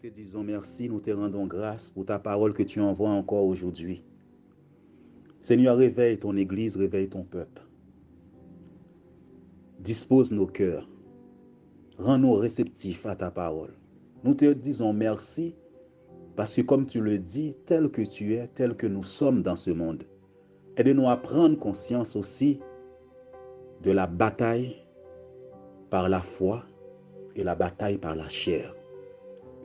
Nous te disons merci, nous te rendons grâce pour ta parole que tu envoies encore aujourd'hui. Seigneur, réveille ton Église, réveille ton peuple. Dispose nos cœurs. Rends-nous réceptifs à ta parole. Nous te disons merci parce que comme tu le dis, tel que tu es, tel que nous sommes dans ce monde, aide-nous à prendre conscience aussi de la bataille par la foi et la bataille par la chair.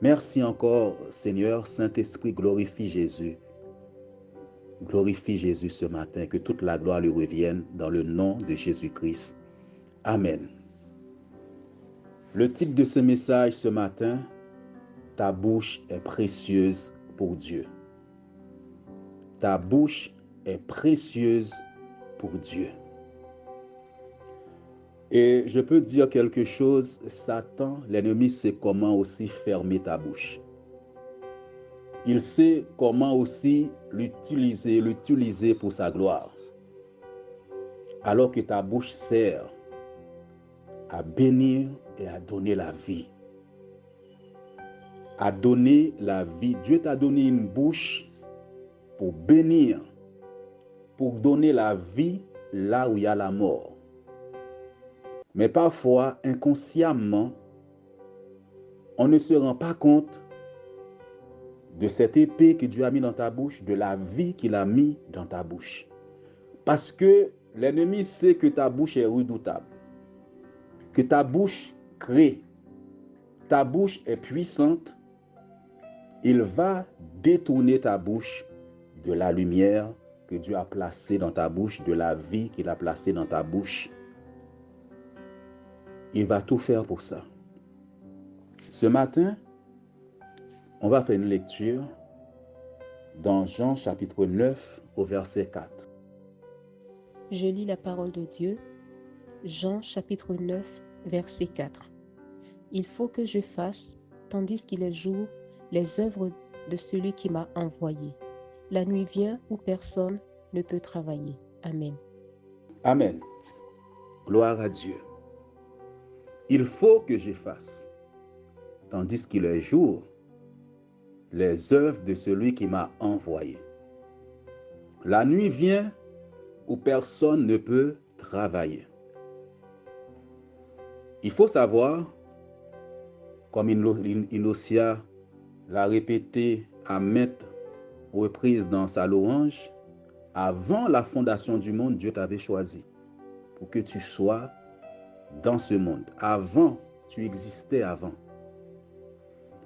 Merci encore, Seigneur. Saint-Esprit, glorifie Jésus. Glorifie Jésus ce matin, que toute la gloire lui revienne dans le nom de Jésus-Christ. Amen. Le titre de ce message ce matin, ta bouche est précieuse pour Dieu. Ta bouche est précieuse pour Dieu. Et je peux dire quelque chose, Satan, l'ennemi, sait comment aussi fermer ta bouche. Il sait comment aussi l'utiliser pour sa gloire. Alors que ta bouche sert à bénir et à donner la vie. À donner la vie. Dieu t'a donné une bouche pour bénir, pour donner la vie là où il y a la mort. Mais parfois, inconsciemment, on ne se rend pas compte de cette épée que Dieu a mis dans ta bouche, de la vie qu'il a mis dans ta bouche. Parce que l'ennemi sait que ta bouche est redoutable, que ta bouche crée, ta bouche est puissante. Il va détourner ta bouche de la lumière que Dieu a placée dans ta bouche, de la vie qu'il a placée dans ta bouche. Il va tout faire pour ça. Ce matin, on va faire une lecture dans Jean chapitre 9 au verset 4. Je lis la parole de Dieu, Jean chapitre 9, verset 4. Il faut que je fasse, tandis qu'il est jour, les œuvres de celui qui m'a envoyé. La nuit vient où personne ne peut travailler. Amen. Amen. Gloire à Dieu. Il faut que je fasse, tandis qu'il est jour, les œuvres de celui qui m'a envoyé. La nuit vient où personne ne peut travailler. Il faut savoir, comme Inosia l'a répété à maintes reprises dans sa louange, avant la fondation du monde, Dieu t'avait choisi pour que tu sois dans ce monde. Avant, tu existais avant.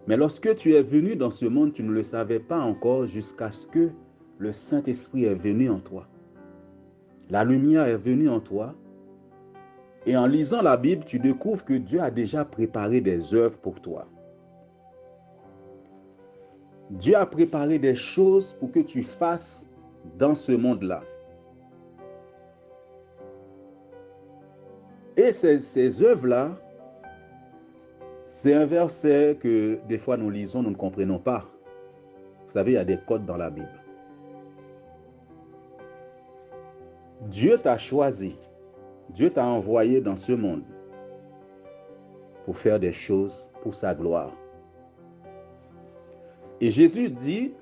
Mais lorsque tu es venu dans ce monde, tu ne le savais pas encore jusqu'à ce que le Saint-Esprit est venu en toi. La lumière est venue en toi. Et en lisant la Bible, tu découvres que Dieu a déjà préparé des œuvres pour toi. Dieu a préparé des choses pour que tu fasses dans ce monde-là. Et ces œuvres-là, c'est un verset que des fois nous lisons, nous ne comprenons pas. Vous savez, il y a des codes dans la Bible. Dieu t'a choisi, Dieu t'a envoyé dans ce monde pour faire des choses pour sa gloire. Et Jésus dit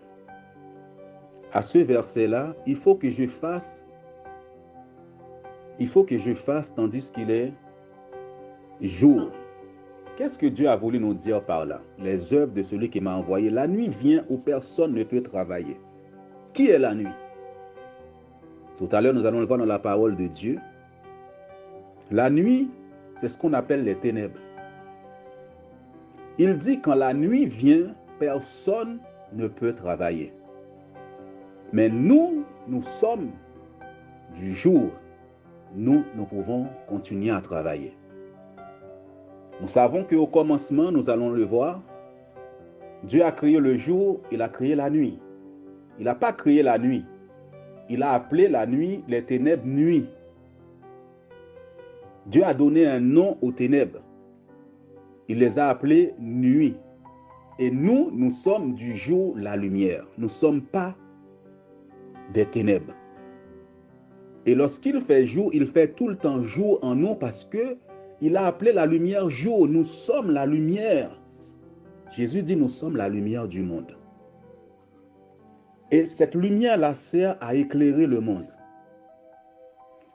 à ce verset-là, il faut que je fasse tandis qu'il est jour. Qu'est-ce que Dieu a voulu nous dire par là? Les œuvres de celui qui m'a envoyé. La nuit vient où personne ne peut travailler. Qui est la nuit? Tout à l'heure, nous allons le voir dans la parole de Dieu. La nuit, c'est ce qu'on appelle les ténèbres. Il dit quand la nuit vient, personne ne peut travailler. Mais nous sommes du jour. Nous pouvons continuer à travailler. Nous savons qu'au commencement, nous allons le voir, Dieu a créé le jour, il a créé la nuit. Il n'a pas créé la nuit. Il a appelé la nuit, les ténèbres, nuit. Dieu a donné un nom aux ténèbres. Il les a appelées nuit. Et nous sommes du jour, la lumière. Nous ne sommes pas des ténèbres. Et lorsqu'il fait jour, il fait tout le temps jour en nous parce que il a appelé la lumière jour. Nous sommes la lumière. Jésus dit, nous sommes la lumière du monde. Et cette lumière-là sert à éclairer le monde.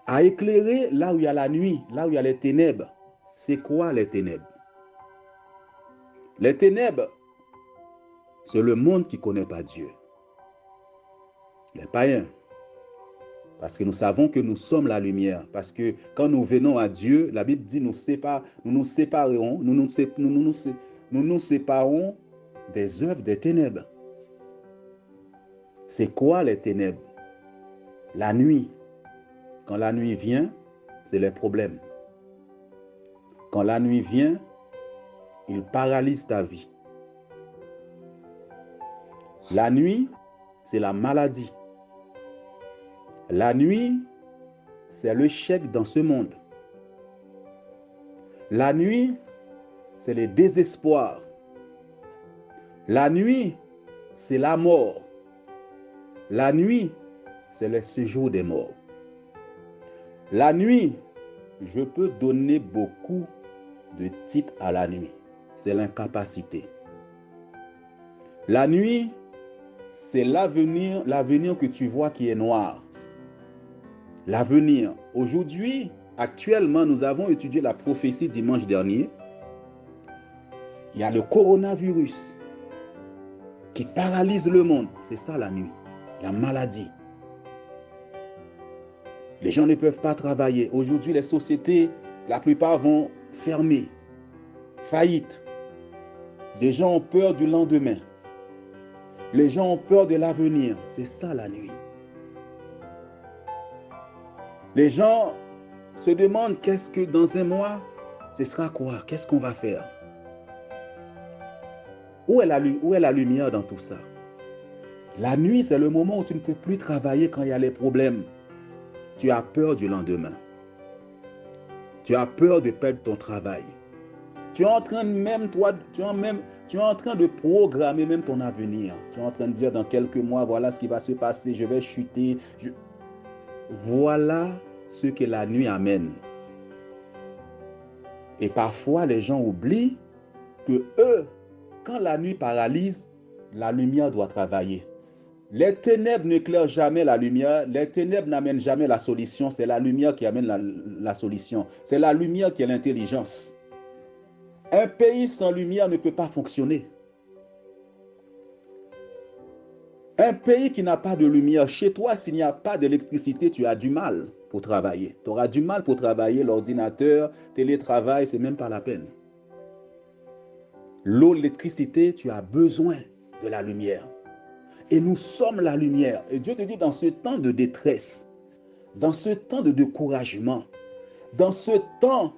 À éclairer là où il y a la nuit, là où il y a les ténèbres. C'est quoi les ténèbres? Les ténèbres, c'est le monde qui ne connaît pas Dieu. Les païens. Parce que nous savons que nous sommes la lumière. Parce que quand nous venons à Dieu, la Bible dit nous nous séparons des œuvres des ténèbres. C'est quoi les ténèbres? La nuit. Quand la nuit vient, c'est les problèmes. Quand la nuit vient, il paralyse ta vie. La nuit, c'est la maladie. La nuit, c'est le chèque dans ce monde. La nuit, c'est le désespoir. La nuit, c'est la mort. La nuit, c'est le séjour des morts. La nuit, je peux donner beaucoup de titres à la nuit. C'est l'incapacité. La nuit, c'est l'avenir que tu vois qui est noir. L'avenir. Aujourd'hui, actuellement, nous avons étudié la prophétie dimanche dernier. Il y a le coronavirus qui paralyse le monde. C'est ça la nuit, la maladie. Les gens ne peuvent pas travailler. Aujourd'hui, les sociétés, la plupart vont fermer, faillite. Les gens ont peur du lendemain. Les gens ont peur de l'avenir. C'est ça la nuit. Les gens se demandent qu'est-ce que dans un mois, ce sera quoi? Qu'est-ce qu'on va faire? Où est la lumière dans tout ça? La nuit, c'est le moment où tu ne peux plus travailler quand il y a les problèmes. Tu as peur du lendemain. Tu as peur de perdre ton travail. Tu es en train de programmer même ton avenir. Tu es en train de dire dans quelques mois, voilà ce qui va se passer, je vais chuter. Voilà ce que la nuit amène. Et parfois, les gens oublient que eux, quand la nuit paralyse, la lumière doit travailler. Les ténèbres n'éclairent jamais la lumière. Les ténèbres n'amènent jamais la solution. C'est la lumière qui amène la solution. C'est la lumière qui est l'intelligence. Un pays sans lumière ne peut pas fonctionner. Un pays qui n'a pas de lumière, chez toi, s'il n'y a pas d'électricité, tu as du mal pour travailler. Tu auras du mal pour travailler, l'ordinateur, télétravail, c'est même pas la peine. L'eau, l'électricité, tu as besoin de la lumière. Et nous sommes la lumière. Et Dieu te dit, dans ce temps de détresse, dans ce temps de découragement, dans ce temps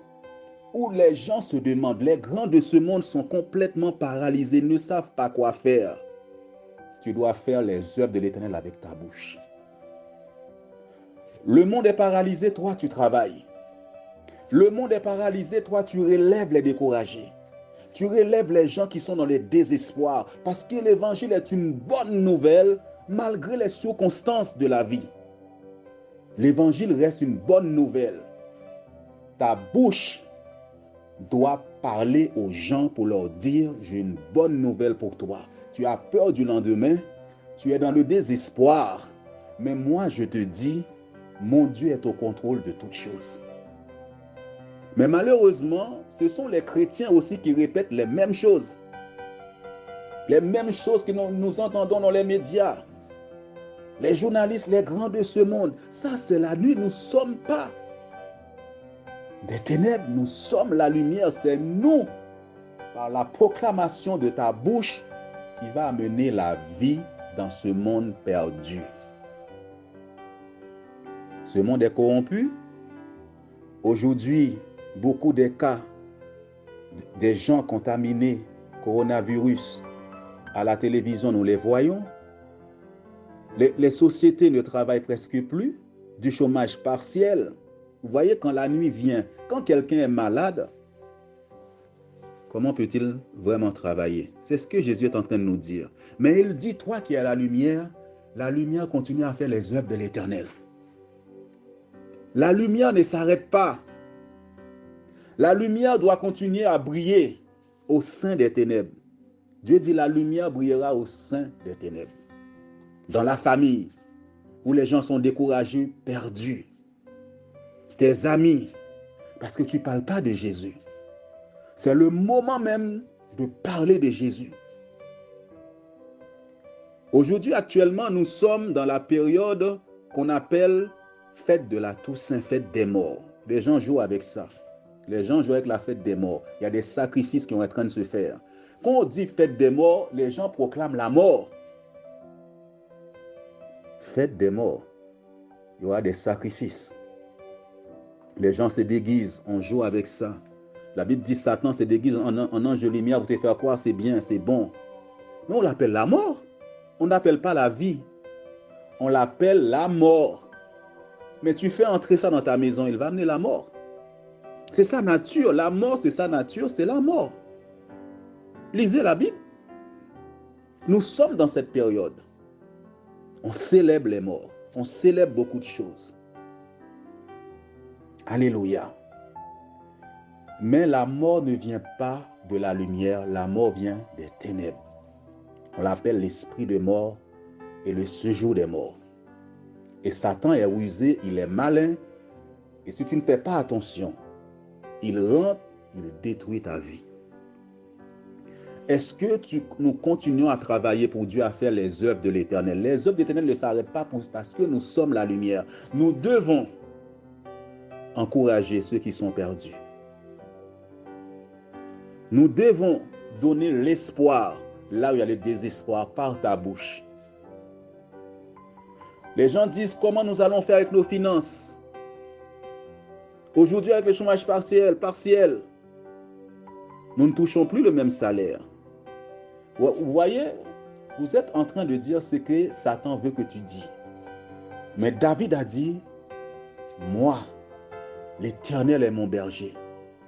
où les gens se demandent, les grands de ce monde sont complètement paralysés, ne savent pas quoi faire, tu dois faire les œuvres de l'Éternel avec ta bouche. Le monde est paralysé, toi tu travailles. Le monde est paralysé, toi tu relèves les découragés. Tu relèves les gens qui sont dans le désespoir. Parce que l'évangile est une bonne nouvelle malgré les circonstances de la vie. L'évangile reste une bonne nouvelle. Ta bouche doit parler aux gens pour leur dire, j'ai une bonne nouvelle pour toi. Tu as peur du lendemain, tu es dans le désespoir. Mais moi je te dis, mon Dieu est au contrôle de toutes choses. Mais malheureusement, ce sont les chrétiens aussi qui répètent les mêmes choses. Les mêmes choses que nous entendons dans les médias. Les journalistes, les grands de ce monde. Ça, c'est la nuit. Nous ne sommes pas des ténèbres. Nous sommes la lumière. C'est nous, par la proclamation de ta bouche, qui va amener la vie dans ce monde perdu. Ce monde est corrompu. Aujourd'hui, beaucoup de cas des gens contaminés coronavirus à la télévision, nous les voyons. Les sociétés ne travaillent presque plus, du chômage partiel. Vous voyez, quand la nuit vient, quand quelqu'un est malade, comment peut-il vraiment travailler? C'est ce que Jésus est en train de nous dire. Mais il dit, toi qui es la lumière continue à faire les œuvres de l'Éternel. La lumière ne s'arrête pas. La lumière doit continuer à briller au sein des ténèbres. Dieu dit la lumière brillera au sein des ténèbres. Dans la famille, où les gens sont découragés, perdus. Tes amis, parce que tu ne parles pas de Jésus. C'est le moment même de parler de Jésus. Aujourd'hui, actuellement, nous sommes dans la période qu'on appelle fête de la Toussaint, fête des morts. Les gens jouent avec ça. Les gens jouent avec la fête des morts. Il y a des sacrifices qui sont en train de se faire. Quand on dit fête des morts, les gens proclament la mort. Fête des morts. Il y aura des sacrifices. Les gens se déguisent, on joue avec ça. La Bible dit Satan se déguise en ange de lumière pour te faire croire c'est bien, c'est bon. Mais on l'appelle la mort. On n'appelle pas la vie. On l'appelle la mort. Mais tu fais entrer ça dans ta maison, il va amener la mort. C'est sa nature. La mort, c'est sa nature, c'est la mort. Lisez la Bible. Nous sommes dans cette période. On célèbre les morts. On célèbre beaucoup de choses. Alléluia. Mais la mort ne vient pas de la lumière, la mort vient des ténèbres. On l'appelle l'esprit de mort et le séjour des morts. Et Satan est rusé, il est malin. Et si tu ne fais pas attention, il rentre, il détruit ta vie. Est-ce que nous continuons à travailler pour Dieu, à faire les œuvres de l'Éternel? Les œuvres de l'Éternel ne s'arrêtent pas parce que nous sommes la lumière. Nous devons encourager ceux qui sont perdus. Nous devons donner l'espoir là où il y a le désespoir par ta bouche. Les gens disent comment nous allons faire avec nos finances. Aujourd'hui avec le chômage partiel, nous ne touchons plus le même salaire. Vous voyez, vous êtes en train de dire ce que Satan veut que tu dis. Mais David a dit, moi, l'Éternel est mon berger,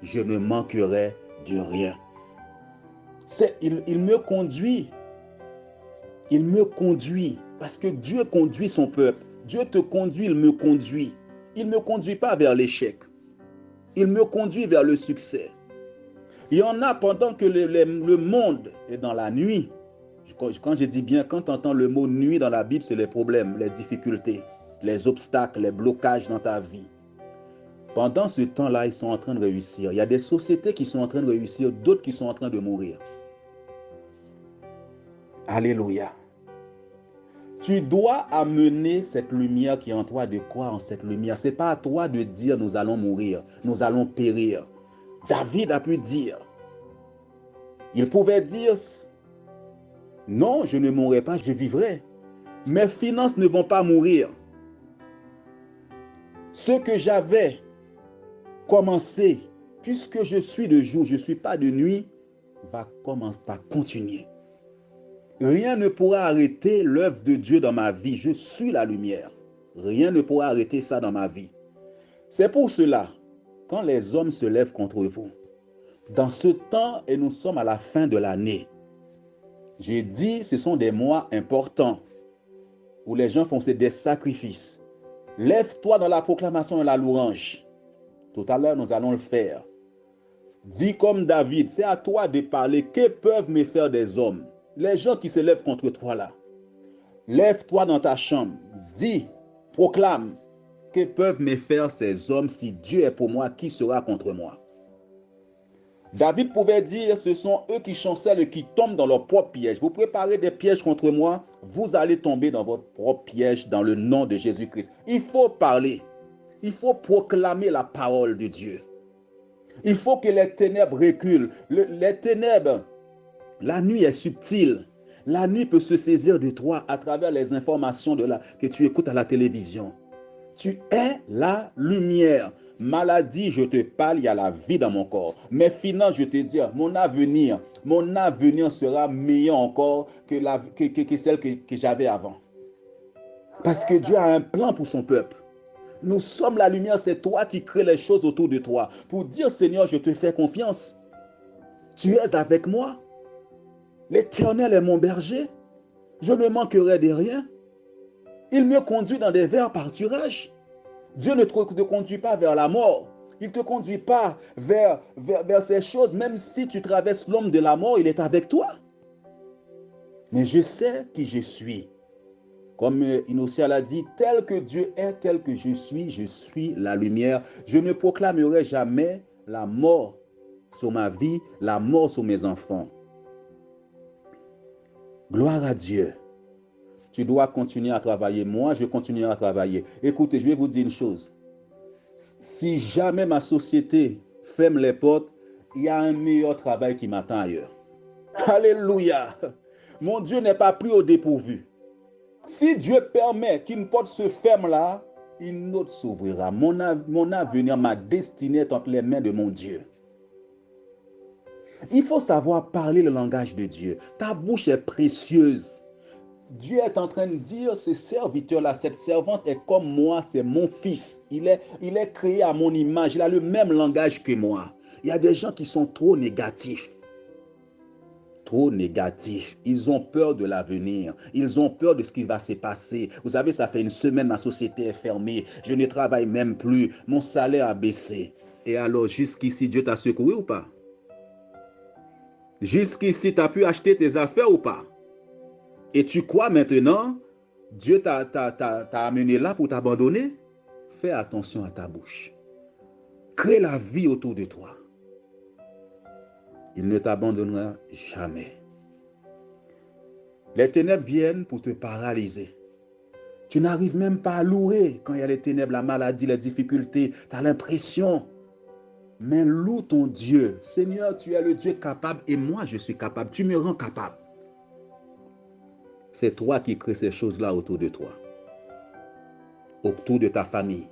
je ne manquerai de rien. Il me conduit. Il me conduit. Parce que Dieu conduit son peuple. Dieu te conduit, il me conduit. Il ne me conduit pas vers l'échec. Il me conduit vers le succès. Il y en a pendant que le monde est dans la nuit. Quand je dis bien, quand tu entends le mot nuit dans la Bible, c'est les problèmes, les difficultés, les obstacles, les blocages dans ta vie. Pendant ce temps-là, ils sont en train de réussir. Il y a des sociétés qui sont en train de réussir, d'autres qui sont en train de mourir. Alléluia. Tu dois amener cette lumière qui est en toi, de croire en cette lumière. Ce n'est pas à toi de dire nous allons mourir, nous allons périr. David a pu dire, il pouvait dire, non, je ne mourrai pas, je vivrai. Mes finances ne vont pas mourir. Ce que j'avais commencé, puisque je suis de jour, je ne suis pas de nuit, va continuer. Rien ne pourra arrêter l'œuvre de Dieu dans ma vie. Je suis la lumière. Rien ne pourra arrêter ça dans ma vie. C'est pour cela, quand les hommes se lèvent contre vous, dans ce temps, et nous sommes à la fin de l'année, j'ai dit, ce sont des mois importants où les gens font des sacrifices. Lève-toi dans la proclamation et la louange. Tout à l'heure, nous allons le faire. Dis comme David, c'est à toi de parler. Que peuvent me faire des hommes? Les gens qui se lèvent contre toi là. Lève-toi dans ta chambre. Dis, proclame. Que peuvent me faire ces hommes? Si Dieu est pour moi, qui sera contre moi? David pouvait dire, ce sont eux qui chancellent et qui tombent dans leur propre piège. Vous préparez des pièges contre moi, vous allez tomber dans votre propre piège dans le nom de Jésus-Christ. Il faut parler. Il faut proclamer la parole de Dieu. Il faut que les ténèbres reculent. Les ténèbres, la nuit est subtile. La nuit peut se saisir de toi à travers les informations que tu écoutes à la télévision. Tu es la lumière. Maladie, je te parle, il y a la vie dans mon corps. Mes finances, je te dis, mon avenir sera meilleur encore que celle que j'avais avant. Parce que Dieu a un plan pour son peuple. Nous sommes la lumière, c'est toi qui crées les choses autour de toi. Pour dire, Seigneur, je te fais confiance. Tu es avec moi. L'Éternel est mon berger. Je ne manquerai de rien. Il me conduit dans des verts pâturages. Dieu ne te conduit pas vers la mort. Il ne te conduit pas vers ces choses. Même si tu traverses l'ombre de la mort, il est avec toi. Mais je sais qui je suis. Comme Innocent l'a dit, tel que Dieu est, tel que je suis la lumière. Je ne proclamerai jamais la mort sur ma vie, la mort sur mes enfants. Gloire à Dieu. Tu dois continuer à travailler. Moi, je continuerai à travailler. Écoutez, je vais vous dire une chose. Si jamais ma société ferme les portes, il y a un meilleur travail qui m'attend ailleurs. Alléluia. Mon Dieu n'est pas pris au dépourvu. Si Dieu permet qu'une porte se ferme là, une autre s'ouvrira. Mon avenir, ma destinée est entre les mains de mon Dieu. Il faut savoir parler le langage de Dieu. Ta bouche est précieuse. Dieu est en train de dire, ce serviteur-là, cette servante est comme moi, c'est mon fils. Il est créé à mon image, il a le même langage que moi. Il y a des gens qui sont trop négatifs. Trop négatifs. Ils ont peur de l'avenir. Ils ont peur de ce qui va se passer. Vous savez, ça fait une semaine, ma société est fermée. Je ne travaille même plus. Mon salaire a baissé. Et alors, jusqu'ici, Dieu t'a secouru ou pas? Jusqu'ici, tu as pu acheter tes affaires ou pas? Et tu crois maintenant, Dieu t'a amené là pour t'abandonner? Fais attention à ta bouche. Crée la vie autour de toi. Il ne t'abandonnera jamais. Les ténèbres viennent pour te paralyser. Tu n'arrives même pas à louer quand il y a les ténèbres, la maladie, les difficultés. Tu as l'impression. Mais loue ton Dieu. Seigneur, tu es le Dieu capable et moi je suis capable. Tu me rends capable. C'est toi qui crées ces choses-là autour de toi. Autour de ta famille.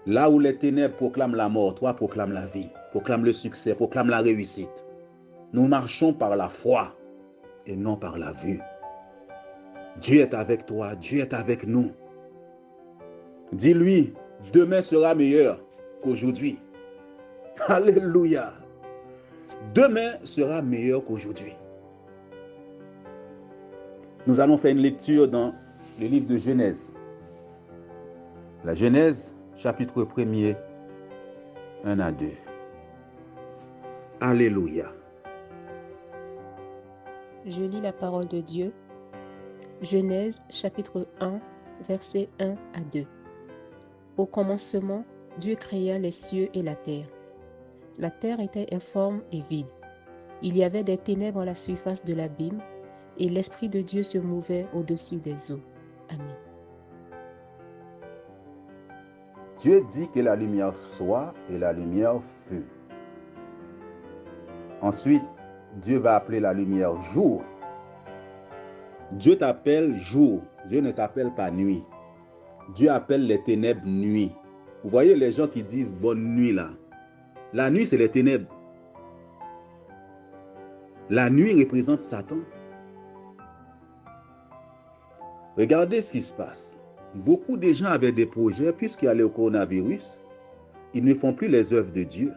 Là où les ténèbres proclament la mort, toi proclame la vie. Proclame le succès, proclame la réussite. Nous marchons par la foi et non par la vue. Dieu est avec toi, Dieu est avec nous. Dis-lui, demain sera meilleur qu'aujourd'hui. Alléluia. Demain sera meilleur qu'aujourd'hui. Nous allons faire une lecture dans le livre de Genèse. La Genèse, chapitre 1er, 1 à 2. Alléluia. Je lis la parole de Dieu. Genèse chapitre 1, versets 1 à 2. Au commencement, Dieu créa les cieux et la terre. La terre était informe et vide. Il y avait des ténèbres à la surface de l'abîme, et l'Esprit de Dieu se mouvait au-dessus des eaux. Amen. Dieu dit que la lumière soit et la lumière fut. Ensuite, Dieu va appeler la lumière jour. Dieu t'appelle jour. Dieu ne t'appelle pas nuit. Dieu appelle les ténèbres nuit. Vous voyez les gens qui disent bonne nuit là. La nuit, c'est les ténèbres. La nuit représente Satan. Regardez ce qui se passe. Beaucoup de gens avaient des projets, puisqu'il y a le coronavirus, ils ne font plus les œuvres de Dieu.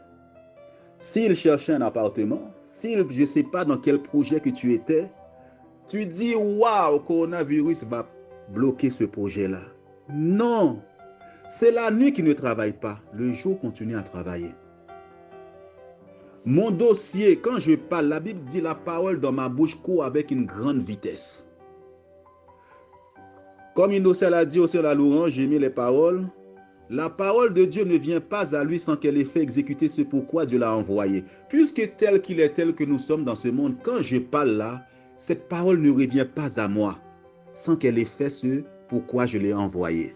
S'ils cherchaient un appartement, je ne sais pas dans quel projet que tu étais, tu dis, waouh, coronavirus va bloquer ce projet-là. Non, c'est la nuit qui ne travaille pas, le jour continue à travailler. Mon dossier, quand je parle, la Bible dit la parole dans ma bouche court avec une grande vitesse. Comme Innocent l'a dit au sein de la louange, j'ai mis les paroles. La parole de Dieu ne vient pas à lui sans qu'elle ait fait exécuter ce pourquoi Dieu l'a envoyé. Puisque tel qu'il est, tel que nous sommes dans ce monde, quand je parle là, cette parole ne revient pas à moi sans qu'elle ait fait ce pourquoi je l'ai envoyé.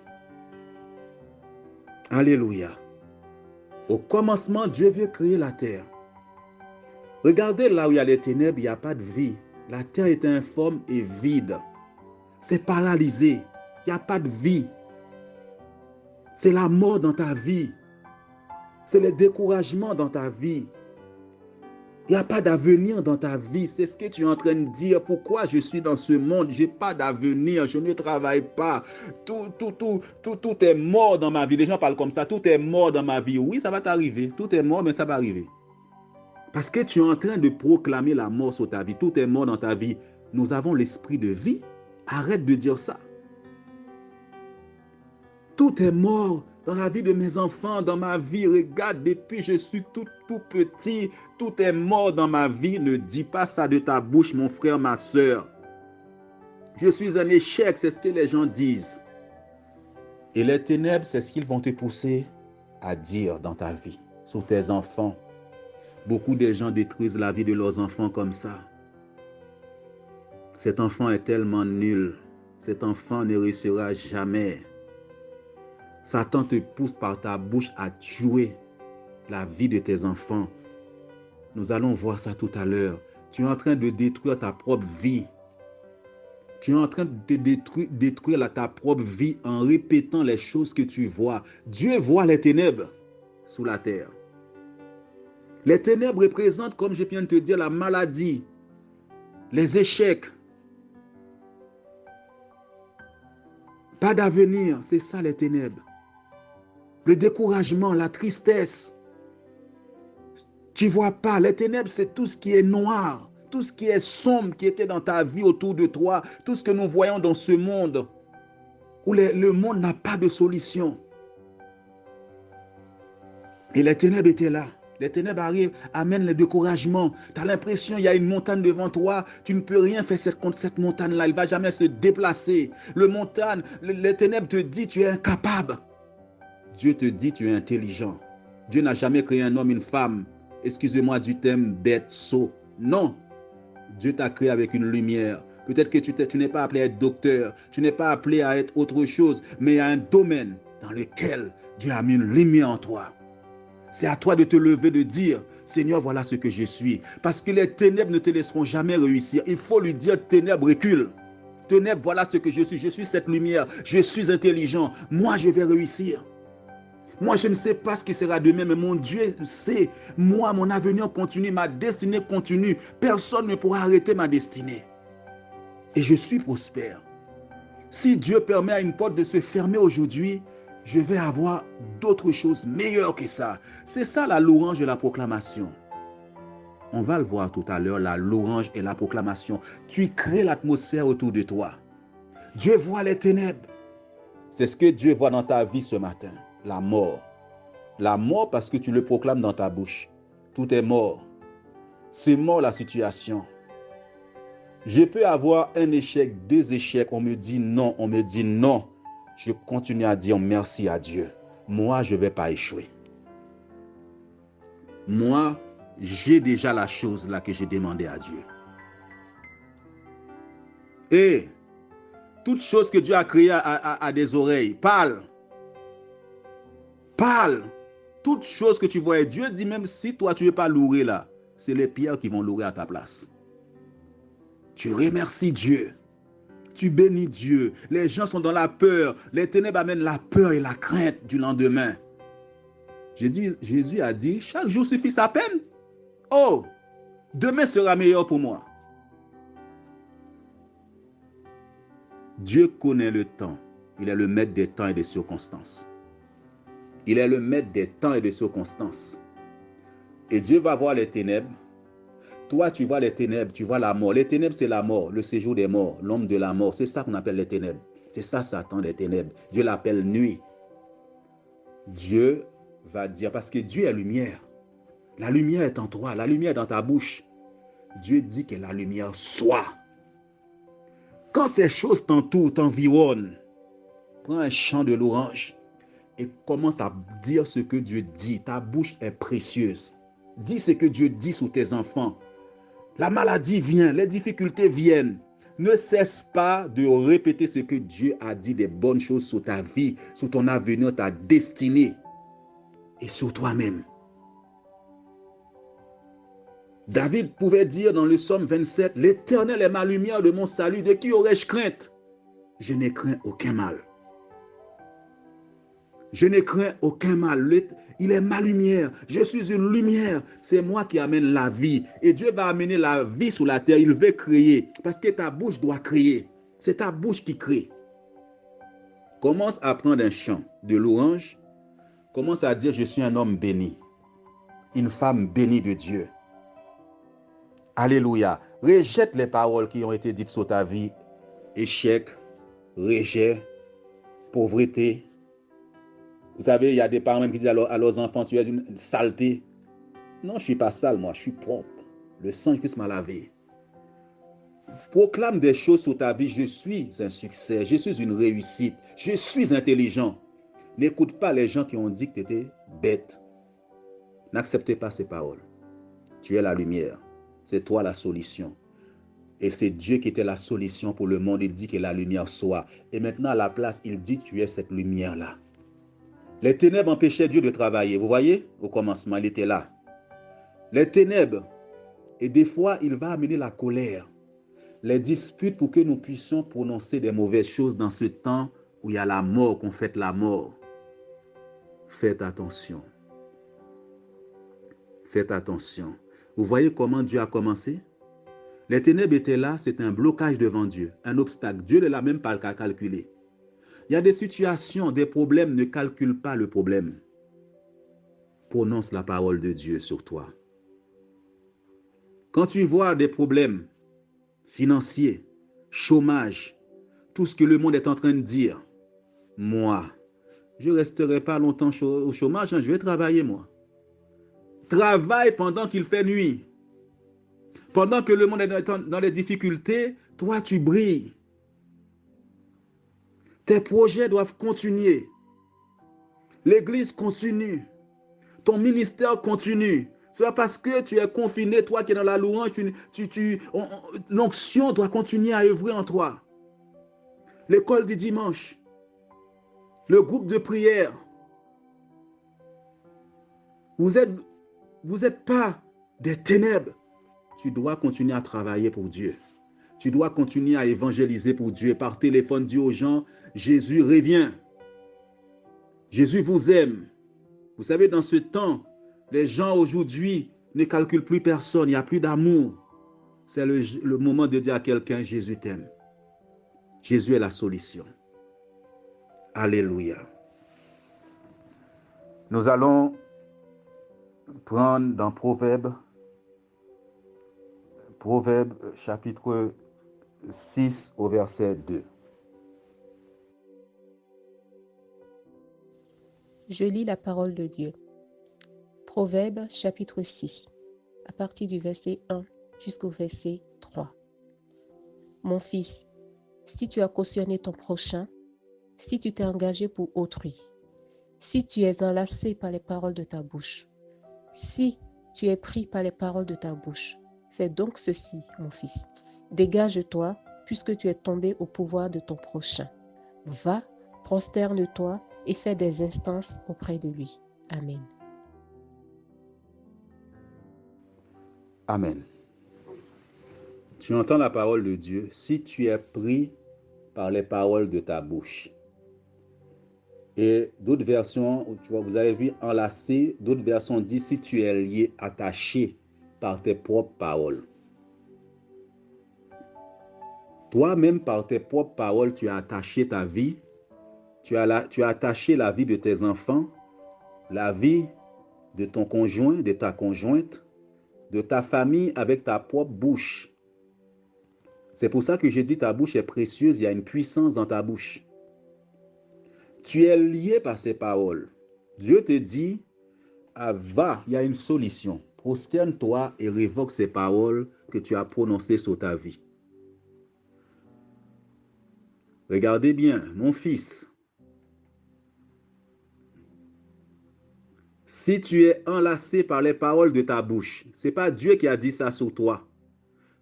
Alléluia. Au commencement, Dieu veut créer la terre. Regardez là où il y a les ténèbres, il n'y a pas de vie. La terre est informe et vide. C'est paralysé. Il n'y a pas de vie. C'est la mort dans ta vie. C'est le découragement dans ta vie. Il n'y a pas d'avenir dans ta vie. C'est ce que tu es en train de dire. Pourquoi je suis dans ce monde? Je n'ai pas d'avenir. Je ne travaille pas. Tout est mort dans ma vie. Les gens parlent comme ça. Tout est mort dans ma vie. Oui, ça va t'arriver. Tout est mort, mais ça va arriver. Parce que tu es en train de proclamer la mort sur ta vie. Tout est mort dans ta vie. Nous avons l'esprit de vie. Arrête de dire ça. Tout est mort dans la vie de mes enfants, dans ma vie. Regarde, depuis je suis tout petit, tout est mort dans ma vie. Ne dis pas ça de ta bouche, mon frère, ma soeur. Je suis un échec, c'est ce que les gens disent. Et les ténèbres, c'est ce qu'ils vont te pousser à dire dans ta vie, sur tes enfants. Beaucoup de gens détruisent la vie de leurs enfants comme ça. Cet enfant est tellement nul. Cet enfant ne réussira jamais. Satan te pousse par ta bouche à tuer la vie de tes enfants. Nous allons voir ça tout à l'heure. Tu es en train de détruire ta propre vie. Tu es en train de détruire ta propre vie en répétant les choses que tu vois. Dieu voit les ténèbres sous la terre. Les ténèbres représentent, comme je viens de te dire, la maladie, les échecs. Pas d'avenir, c'est ça les ténèbres. Le découragement, la tristesse. Tu ne vois pas, les ténèbres, c'est tout ce qui est noir, tout ce qui est sombre qui était dans ta vie autour de toi, tout ce que nous voyons dans ce monde, où le monde n'a pas de solution. Et les ténèbres étaient là. Les ténèbres arrivent, amènent le découragement. Tu as l'impression qu'il y a une montagne devant toi. Tu ne peux rien faire contre cette montagne-là. Elle ne va jamais se déplacer. Les ténèbres te disent tu es incapable. Dieu te dit tu es intelligent. Dieu n'a jamais créé un homme, une femme. Excusez-moi du terme bête, sot. Non. Dieu t'a créé avec une lumière. Peut-être que tu n'es pas appelé à être docteur. Tu n'es pas appelé à être autre chose. Mais il y a un domaine dans lequel Dieu a mis une lumière en toi. C'est à toi de te lever, de dire, Seigneur, voilà ce que je suis. Parce que les ténèbres ne te laisseront jamais réussir. Il faut lui dire, ténèbres, recule. Ténèbres, voilà ce que je suis. Je suis cette lumière. Je suis intelligent. Moi, je vais réussir. Moi, je ne sais pas ce qui sera demain, mais mon Dieu sait. Moi, mon avenir continue, ma destinée continue. Personne ne pourra arrêter ma destinée. Et je suis prospère. Si Dieu permet à une porte de se fermer aujourd'hui, je vais avoir d'autres choses meilleures que ça. C'est ça la louange et la proclamation. On va le voir tout à l'heure, la louange et la proclamation. Tu crées l'atmosphère autour de toi. Dieu voit les ténèbres. C'est ce que Dieu voit dans ta vie ce matin. La mort. La mort parce que tu le proclames dans ta bouche. Tout est mort. C'est mort la situation. Je peux avoir un échec, deux échecs. On me dit non, on me dit non. Je continue à dire merci à Dieu. Moi, je ne vais pas échouer. Moi, j'ai déjà la chose là que j'ai demandé à Dieu. Et toute chose que Dieu a créée a des oreilles. Parle. Parle. Toute chose que tu vois. Dieu dit même si toi tu ne veux pas louer là, c'est les pierres qui vont louer à ta place. Tu remercies Dieu. Tu bénis Dieu. Les gens sont dans la peur. Les ténèbres amènent la peur et la crainte du lendemain. Jésus a dit, chaque jour suffit sa peine. Oh, demain sera meilleur pour moi. Dieu connaît le temps. Il est le maître des temps et des circonstances. Il est le maître des temps et des circonstances. Et Dieu va voir les ténèbres. Toi, tu vois les ténèbres, tu vois la mort. Les ténèbres, c'est la mort, le séjour des morts, l'homme de la mort. C'est ça qu'on appelle les ténèbres. C'est ça, Satan, les ténèbres. Dieu l'appelle nuit. Dieu va dire, parce que Dieu est lumière. La lumière est en toi, la lumière est dans ta bouche. Dieu dit que la lumière soit. Quand ces choses t'entourent, t'environnent, prends un chant de louange et commence à dire ce que Dieu dit. Ta bouche est précieuse. Dis ce que Dieu dit sur tes enfants. La maladie vient, les difficultés viennent. Ne cesse pas de répéter ce que Dieu a dit, des bonnes choses sur ta vie, sur ton avenir, ta destinée et sur toi-même. David pouvait dire dans le psaume 27, « L'Éternel est ma lumière de mon salut, de qui aurais-je crainte? Je n'ai craint aucun mal. » Je n'ai craint aucun mal. Il est ma lumière. Je suis une lumière. C'est moi qui amène la vie. Et Dieu va amener la vie sur la terre. Il veut créer. Parce que ta bouche doit créer. C'est ta bouche qui crée. Commence à prendre un chant de louange. Commence à dire, je suis un homme béni. Une femme bénie de Dieu. Alléluia. Rejette les paroles qui ont été dites sur ta vie. Échec, rejet, pauvreté. Vous savez, il y a des parents même qui disent à leurs enfants, tu es une saleté. Non, je ne suis pas sale, moi, je suis propre. Le sang de Christ m'a lavé. Proclame des choses sur ta vie. Je suis un succès, je suis une réussite, je suis intelligent. N'écoute pas les gens qui ont dit que tu étais bête. N'acceptez pas ces paroles. Tu es la lumière. C'est toi la solution. Et c'est Dieu qui était la solution pour le monde. Il dit que la lumière soit. Et maintenant, à la place, il dit tu es cette lumière-là. Les ténèbres empêchaient Dieu de travailler. Vous voyez, au commencement, il était là. Les ténèbres. Et des fois, il va amener la colère. Les disputes pour que nous puissions prononcer des mauvaises choses dans ce temps où il y a la mort, qu'on fête la mort. Faites attention. Faites attention. Vous voyez comment Dieu a commencé? Les ténèbres étaient là, c'est un blocage devant Dieu, un obstacle. Dieu ne l'a même pas calculé. Il y a des situations, des problèmes, ne calcule pas le problème. Prononce la parole de Dieu sur toi. Quand tu vois des problèmes financiers, chômage, tout ce que le monde est en train de dire, moi, je ne resterai pas longtemps au chômage, je vais travailler moi. Travaille pendant qu'il fait nuit. Pendant que le monde est dans les difficultés, toi tu brilles. Tes projets doivent continuer. L'église continue. Ton ministère continue. Ce n'est pas parce que tu es confiné, toi qui es dans la louange, l'onction doit continuer à œuvrer en toi. L'école du dimanche, le groupe de prière. Vous êtes pas des ténèbres. Tu dois continuer à travailler pour Dieu. Tu dois continuer à évangéliser pour Dieu. Par téléphone, dis aux gens, Jésus revient. Jésus vous aime. Vous savez, dans ce temps, les gens aujourd'hui ne calculent plus personne. Il n'y a plus d'amour. C'est le moment de dire à quelqu'un, Jésus t'aime. Jésus est la solution. Alléluia. Nous allons prendre dans Proverbes chapitre 6 au verset 2. Je lis la parole de Dieu. Proverbes chapitre 6, à partir du verset 1 jusqu'au verset 3. Mon fils, si tu as cautionné ton prochain, si tu t'es engagé pour autrui, si tu es enlacé par les paroles de ta bouche, si tu es pris par les paroles de ta bouche, fais donc ceci, mon fils. Dégage-toi, puisque tu es tombé au pouvoir de ton prochain. Va, prosterne-toi et fais des instances auprès de lui. Amen. Amen. Tu entends la parole de Dieu, si tu es pris par les paroles de ta bouche. Et d'autres versions, tu vois, vous avez vu enlacé, d'autres versions disent si tu es lié, attaché par tes propres paroles. Toi-même, par tes propres paroles, tu as attaché ta vie, tu as attaché la vie de tes enfants, la vie de ton conjoint, de ta conjointe, de ta famille avec ta propre bouche. C'est pour ça que j'ai dit ta bouche est précieuse, il y a une puissance dans ta bouche. Tu es lié par ces paroles. Dieu te dit, va, il y a une solution. Prosterne-toi et révoque ces paroles que tu as prononcées sur ta vie. Regardez bien, mon fils. Si tu es enlacé par les paroles de ta bouche, ce n'est pas Dieu qui a dit ça sur toi.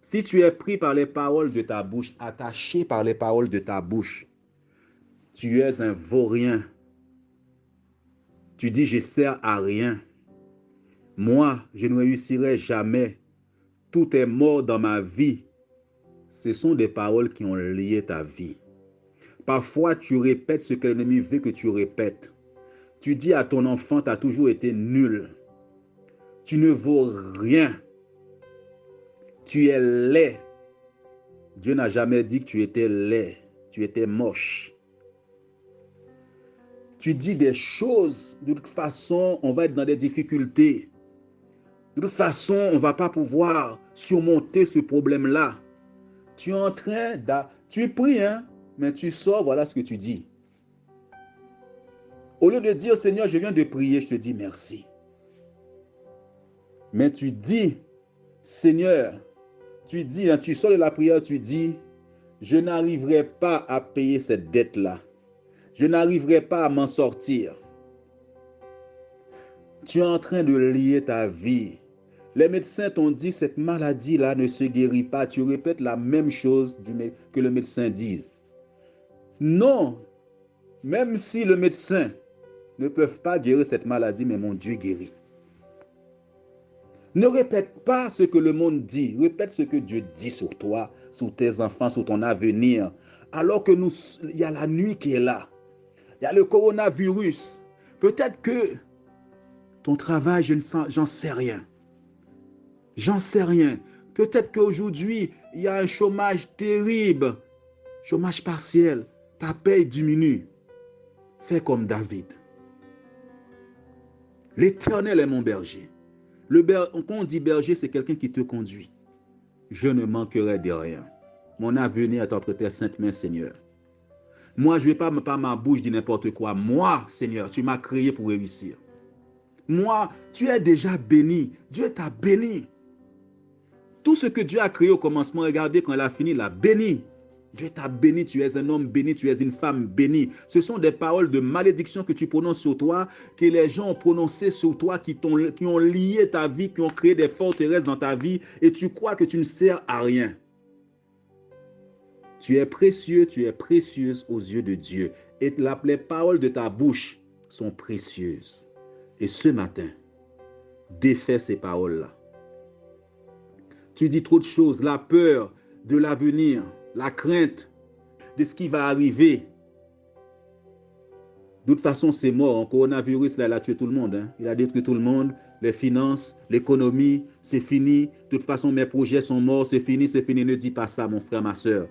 Si tu es pris par les paroles de ta bouche, attaché par les paroles de ta bouche, tu es un vaurien. Tu dis, je ne sers à rien. Moi, je ne réussirai jamais. Tout est mort dans ma vie. Ce sont des paroles qui ont lié ta vie. Parfois, tu répètes ce que l'ennemi veut que tu répètes. Tu dis à ton enfant, tu as toujours été nul. Tu ne vaux rien. Tu es laid. Dieu n'a jamais dit que tu étais laid. Tu étais moche. Tu dis des choses, de toute façon, on va être dans des difficultés. De toute façon, on ne va pas pouvoir surmonter ce problème-là. Tu es en train tu pries, hein, mais tu sors, voilà ce que tu dis. Au lieu de dire, Seigneur, je viens de prier, je te dis merci. Mais tu dis, Seigneur, tu sors de la prière, tu dis, je n'arriverai pas à payer cette dette-là. Je n'arriverai pas à m'en sortir. Tu es en train de lier ta vie. Les médecins t'ont dit, cette maladie-là ne se guérit pas. Tu répètes la même chose que le médecin dise. Non, même si le médecin ne peut pas guérir cette maladie, mais mon Dieu guérit. Ne répète pas ce que le monde dit. Répète ce que Dieu dit sur toi, sur tes enfants, sur ton avenir. Alors que il y a la nuit qui est là. Il y a le coronavirus. Peut-être que ton travail, j'en sais rien. J'en sais rien. Peut-être qu'aujourd'hui, il y a un chômage terrible. Chômage partiel. Ta paye diminue. Fais comme David. L'Éternel est mon berger. Quand on dit berger, c'est quelqu'un qui te conduit. Je ne manquerai de rien. Mon avenir est entre tes saintes mains, Seigneur. Moi, je ne vais pas par ma bouche dire n'importe quoi. Moi, Seigneur, tu m'as créé pour réussir. Moi, tu es déjà béni. Dieu t'a béni. Tout ce que Dieu a créé au commencement, regardez, quand il a fini, il a béni. Dieu t'a béni, tu es un homme béni, tu es une femme bénie. Ce sont des paroles de malédiction que tu prononces sur toi, que les gens ont prononcées sur toi, qui ont lié ta vie, qui ont créé des forteresses dans ta vie, et tu crois que tu ne sers à rien. Tu es précieux, tu es précieuse aux yeux de Dieu. Et les paroles de ta bouche sont précieuses. Et ce matin, défais ces paroles-là. Tu dis trop de choses, la peur de l'avenir, la crainte de ce qui va arriver. De toute façon, c'est mort. Le coronavirus, là, il a tué tout le monde. Hein. Il a détruit tout le monde. Les finances, l'économie, c'est fini. De toute façon, mes projets sont morts, c'est fini, c'est fini. Ne dis pas ça, mon frère, ma soeur.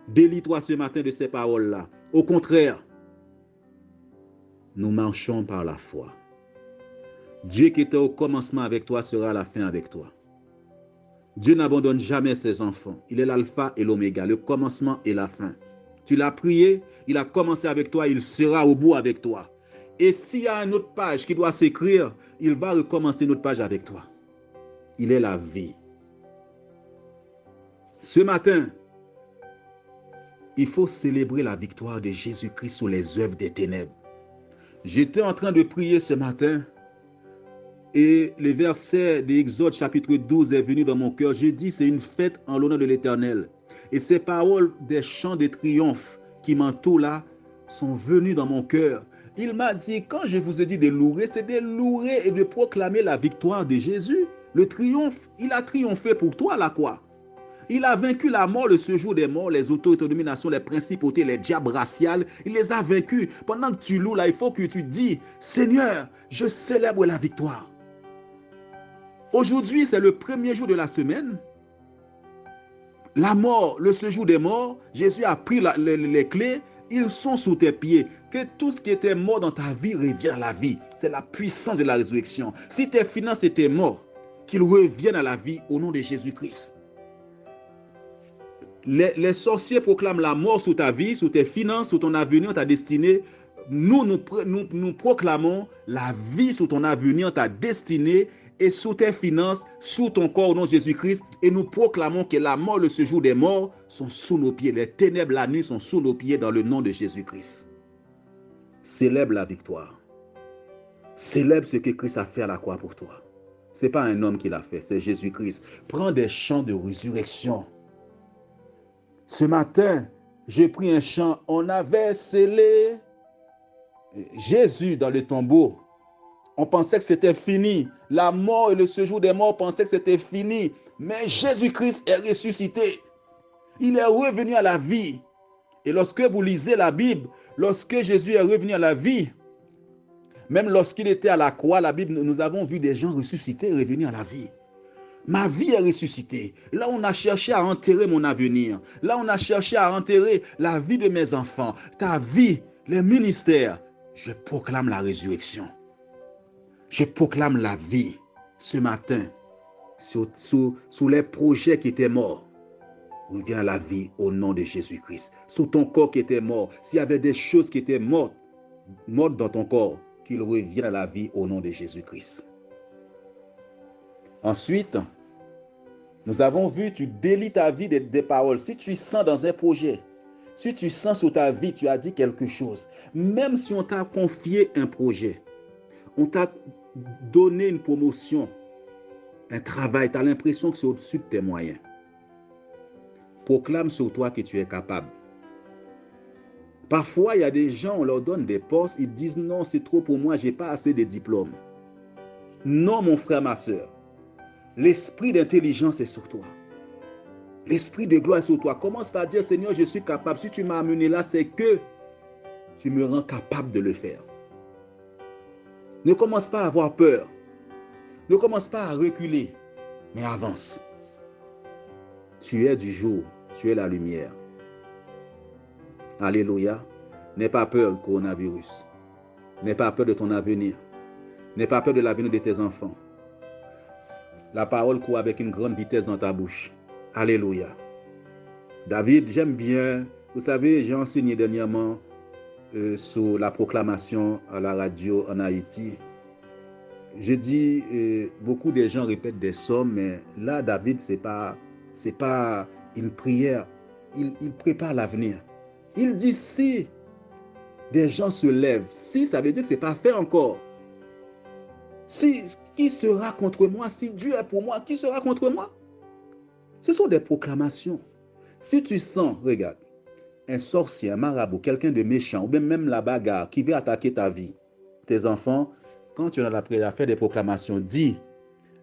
Délie-toi ce matin de ces paroles-là. Au contraire, nous marchons par la foi. Dieu qui était au commencement avec toi sera à la fin avec toi. Dieu n'abandonne jamais ses enfants. Il est l'alpha et l'oméga, le commencement et la fin. Tu l'as prié, il a commencé avec toi, il sera au bout avec toi. Et s'il y a une autre page qui doit s'écrire, il va recommencer une autre page avec toi. Il est la vie. Ce matin, il faut célébrer la victoire de Jésus-Christ sur les œuvres des ténèbres. J'étais en train de prier ce matin et le verset d'Exode chapitre 12 est venu dans mon cœur. J'ai dit, c'est une fête en l'honneur de l'Éternel. Et ces paroles des chants de triomphe qui m'entourent là sont venues dans mon cœur. Il m'a dit, quand je vous ai dit de louer, c'est de louer et de proclamer la victoire de Jésus. Le triomphe, il a triomphé pour toi là quoi. Il a vaincu la mort le séjour des morts, les autorités de domination, les principautés, les diables raciales. Il les a vaincus. Pendant que tu loues là, il faut que tu dis, Seigneur, je célèbre la victoire. Aujourd'hui, c'est le premier jour de la semaine. La mort, le séjour des morts, Jésus a pris les clés, ils sont sous tes pieds. Que tout ce qui était mort dans ta vie revienne à la vie. C'est la puissance de la résurrection. Si tes finances étaient mortes, qu'ils reviennent à la vie au nom de Jésus-Christ. Les sorciers proclament la mort sur ta vie, sur tes finances, sur ton avenir, ta destinée. Nous proclamons la vie sur ton avenir, ta destinée, et sous tes finances, sous ton corps au nom de Jésus-Christ, et nous proclamons que la mort, le séjour des morts, sont sous nos pieds. Les ténèbres, la nuit, sont sous nos pieds dans le nom de Jésus-Christ. Célèbre la victoire. Célèbre ce que Christ a fait à la croix pour toi. Ce n'est pas un homme qui l'a fait, c'est Jésus-Christ. Prends des chants de résurrection. Ce matin, j'ai pris un chant. On avait scellé Jésus dans le tombeau. On pensait que c'était fini. La mort et le séjour des morts pensaient que c'était fini. Mais Jésus-Christ est ressuscité. Il est revenu à la vie. Et lorsque vous lisez la Bible, lorsque Jésus est revenu à la vie, même lorsqu'il était à la croix, la Bible, nous avons vu des gens ressuscités, revenus à la vie. Ma vie est ressuscitée. Là, on a cherché à enterrer mon avenir. Là, on a cherché à enterrer la vie de mes enfants. Ta vie, les ministères. Je proclame la résurrection. Je proclame la vie ce matin sous les projets qui étaient morts. Reviens à la vie au nom de Jésus-Christ. Sous ton corps qui était mort, s'il y avait des choses qui étaient mortes, mort dans ton corps, qu'il revienne à la vie au nom de Jésus-Christ. Ensuite, nous avons vu, tu délies ta vie des paroles. Si tu sens dans un projet, si tu sens sur ta vie, tu as dit quelque chose, même si on t'a confié un projet, on t'a donné une promotion, un travail, tu as l'impression que c'est au-dessus de tes moyens. Proclame sur toi que tu es capable. Parfois, il y a des gens, on leur donne des postes, ils disent non, c'est trop pour moi, je n'ai pas assez de diplômes. Non, mon frère, ma soeur. L'esprit d'intelligence est sur toi. L'esprit de gloire est sur toi. Commence par dire, Seigneur, je suis capable. Si tu m'as amené là, c'est que tu me rends capable de le faire. Ne commence pas à avoir peur. Ne commence pas à reculer, mais avance. Tu es du jour, tu es la lumière. Alléluia. N'aie pas peur du coronavirus. N'aie pas peur de ton avenir. N'aie pas peur de l'avenir de tes enfants. La parole court avec une grande vitesse dans ta bouche. Alléluia. David, j'aime bien, vous savez, j'ai enseigné dernièrement sur la proclamation à la radio en Haïti. J'ai dit, beaucoup de gens répètent des psaumes, mais là, David, c'est pas une prière. Il prépare l'avenir. Il dit, si des gens se lèvent, si, ça veut dire que ce n'est pas fait encore. Si, qui sera contre moi? Si Dieu est pour moi, qui sera contre moi? Ce sont des proclamations. Si tu sens, regarde, un sorcier, un marabout, quelqu'un de méchant, ou même la bagarre qui veut attaquer ta vie, tes enfants, quand tu as à faire des proclamations, dis,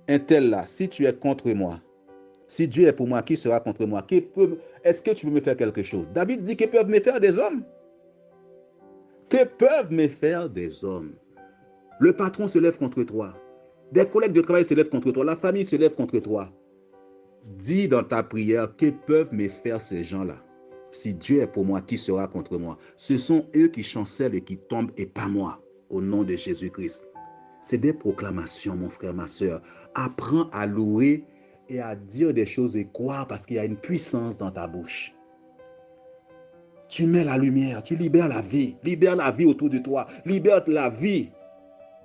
un tel là, si tu es contre moi, si Dieu est pour moi, qui sera contre moi? Est-ce que tu peux me faire quelque chose? David dit, que peuvent me faire des hommes? Que peuvent me faire des hommes? Le patron se lève contre toi. Des collègues de travail se lèvent contre toi. La famille se lève contre toi. Dis dans ta prière, que peuvent me faire ces gens-là? Si Dieu est pour moi, qui sera contre moi? Ce sont eux qui chancellent et qui tombent et pas moi, au nom de Jésus-Christ. C'est des proclamations, mon frère, ma soeur. Apprends à louer et à dire des choses et croire parce qu'il y a une puissance dans ta bouche. Tu mets la lumière, tu libères la vie autour de toi, libère la vie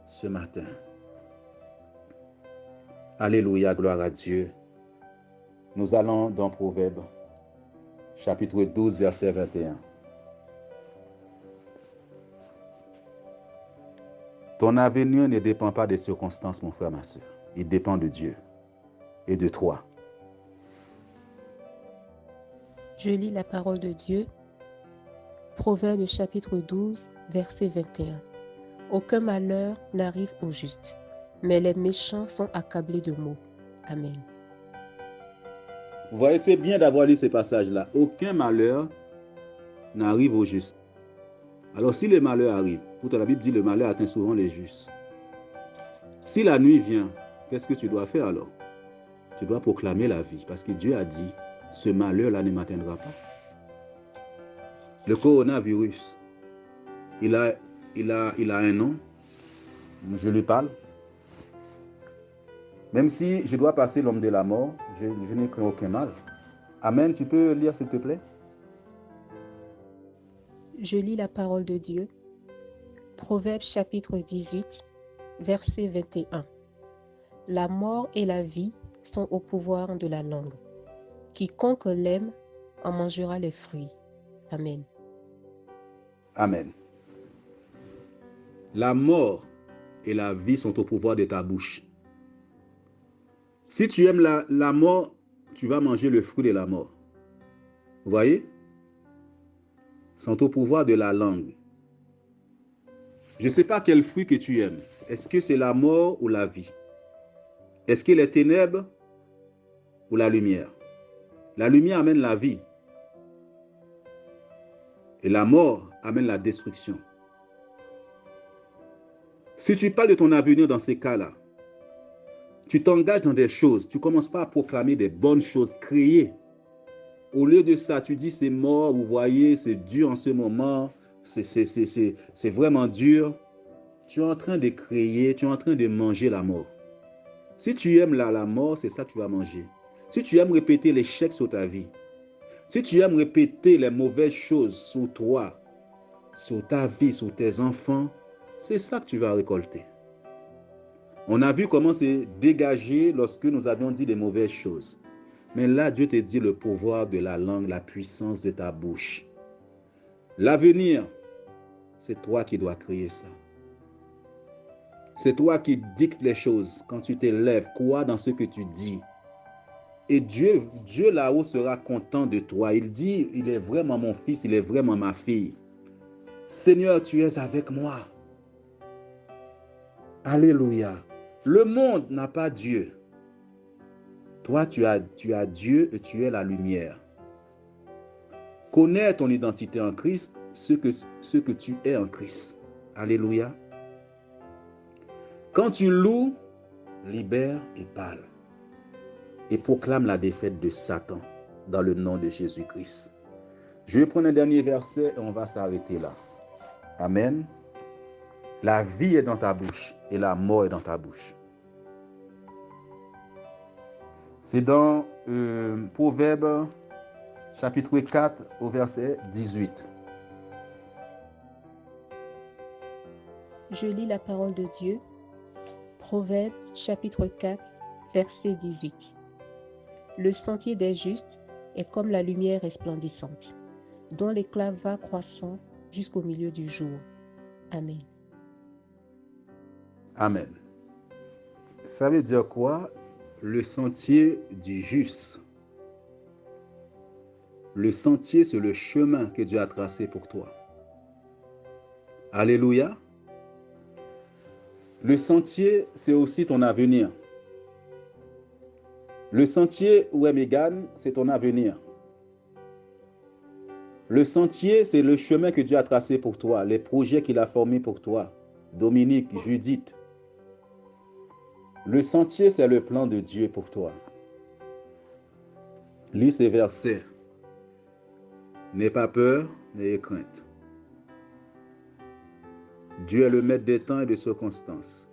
ce matin. Alléluia, gloire à Dieu. Nous allons dans Proverbes, chapitre 12, verset 21. Ton avenir ne dépend pas des circonstances, mon frère, ma soeur. Il dépend de Dieu et de toi. Je lis la parole de Dieu. Proverbes chapitre 12, verset 21. Aucun malheur n'arrive au juste, mais les méchants sont accablés de maux. Amen. Vous voyez, c'est bien d'avoir lu ces passages-là. Aucun malheur n'arrive au juste. Alors, si le malheur arrive, pourtant la Bible dit le malheur atteint souvent les justes. Si la nuit vient, qu'est-ce que tu dois faire alors? Tu dois proclamer la vie, parce que Dieu a dit, ce malheur-là ne m'atteindra pas. Le coronavirus, il a un nom, je lui parle. Même si je dois passer l'homme de la mort, je n'ai craint aucun mal. Amen, tu peux lire s'il te plaît? Je lis la parole de Dieu. Proverbes chapitre 18, verset 21. La mort et la vie sont au pouvoir de la langue. Quiconque l'aime en mangera les fruits. Amen. Amen. La mort et la vie sont au pouvoir de ta bouche. Si tu aimes la mort, tu vas manger le fruit de la mort. Vous voyez? Sont au pouvoir de la langue. Je ne sais pas quel fruit que tu aimes. Est-ce que c'est la mort ou la vie? Est-ce que les ténèbres ou la lumière? La lumière amène la vie. Et la mort amène la destruction. Si tu parles de ton avenir dans ces cas-là, tu t'engages dans des choses, tu ne commences pas à proclamer des bonnes choses, créer. Au lieu de ça, tu dis c'est mort, vous voyez, c'est dur en ce moment, c'est vraiment dur. Tu es en train de créer, tu es en train de manger la mort. Si tu aimes la mort, c'est ça que tu vas manger. Si tu aimes répéter l'échec sur ta vie, si tu aimes répéter les mauvaises choses sur toi, sur ta vie, sur tes enfants, c'est ça que tu vas récolter. On a vu comment c'est dégagé lorsque nous avions dit des mauvaises choses. Mais là, Dieu te dit le pouvoir de la langue, la puissance de ta bouche. L'avenir, c'est toi qui dois créer ça. C'est toi qui dictes les choses quand tu t'élèves. Crois dans ce que tu dis. Et Dieu là-haut sera content de toi. Il dit, il est vraiment mon fils, il est vraiment ma fille. Seigneur, tu es avec moi. Alléluia. Le monde n'a pas Dieu. Toi, tu as Dieu et tu es la lumière. Connais ton identité en Christ, ce que tu es en Christ. Alléluia. Quand tu loues, libère et parle. Et proclame la défaite de Satan dans le nom de Jésus-Christ. Je vais prendre un dernier verset et on va s'arrêter là. Amen. La vie est dans ta bouche et la mort est dans ta bouche. C'est dans Proverbe chapitre 4 au verset 18. Je lis la parole de Dieu. Proverbe chapitre 4 verset 18. Le sentier des justes est comme la lumière resplendissante, dont l'éclat va croissant jusqu'au milieu du jour. Amen. Amen. Ça veut dire quoi? Le sentier du juste. Le sentier, c'est le chemin que Dieu a tracé pour toi. Alléluia. Le sentier, c'est aussi ton avenir. Le sentier, où est Mégane, c'est ton avenir. Le sentier, c'est le chemin que Dieu a tracé pour toi, les projets qu'il a formés pour toi. Dominique, Judith. Le sentier, c'est le plan de Dieu pour toi. Lis ces versets. N'aie pas peur, n'ayez crainte. Dieu est le maître des temps et des circonstances.